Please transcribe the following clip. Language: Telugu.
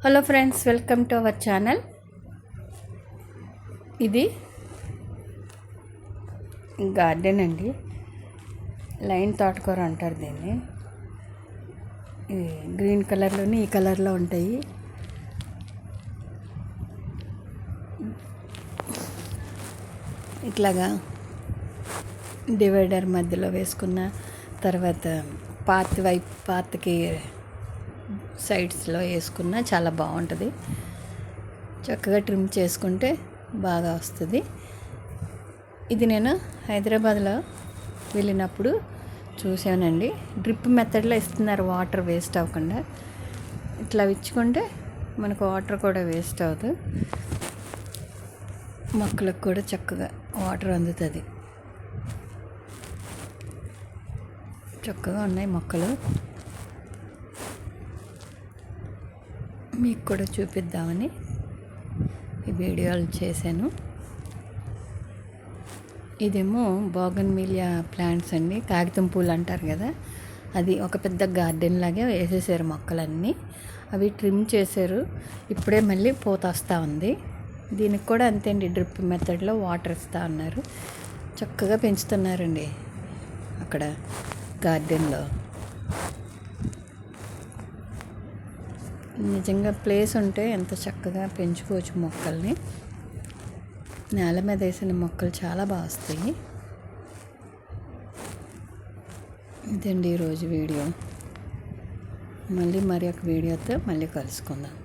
Hello friends, welcome to our channel. ఇది గార్డెన్ అండి. లైన్ తోటకూర అంటారు దీన్ని. ఇది గ్రీన్ కలర్లోని ఈ కలర్లో ఉంటాయి. ఇట్లాగా డివైడర్ మధ్యలో వేసుకున్న తర్వాత పాత్కి సైడ్స్లో వేసుకున్న చాలా బాగుంటుంది. చక్కగా ట్రిమ్ చేసుకుంటే బాగా వస్తుంది. ఇది నేను హైదరాబాద్లో వెళ్ళినప్పుడు చూశానండి. డ్రిప్ మెథడ్లో ఇస్తున్నారు, వాటర్ వేస్ట్ అవ్వకుండా. ఇట్లా ఇచ్చుకుంటే మనకు వాటర్ కూడా వేస్ట్ అవ్వదు, మొక్కలకు కూడా చక్కగా వాటర్ అందుతుంది. చక్కగా ఉన్నాయి మొక్కలు. మీకు కూడా చూపిద్దామని ఈ వీడియోలు చేశాను. ఇదేమో బోగన్విలియా ప్లాంట్స్ అండి, కాగితం పూలు అంటారు కదా. అది ఒక పెద్ద గార్డెన్ లాగే వేసేసారు మొక్కలన్నీ. అవి ట్రిమ్ చేశారు. ఇప్పుడే మళ్ళీ పూత వస్తూ ఉంది. దీనికి కూడా అంతే అండి, డ్రిప్ మెథడ్లో వాటర్ ఇస్తూ ఉన్నారు. చక్కగా పెంచుతున్నారండి అక్కడ గార్డెన్లో. నిజంగా ప్లేస్ ఉంటే ఎంత చక్కగా పెంచుకోవచ్చు మొక్కల్ని. నేల మీద వేసిన మొక్కలు చాలా బాగా వస్తాయి. ఇదండి ఈరోజు వీడియో. మళ్ళీ మరి ఒక వీడియోతో మళ్ళీ కలుసుకుందాం.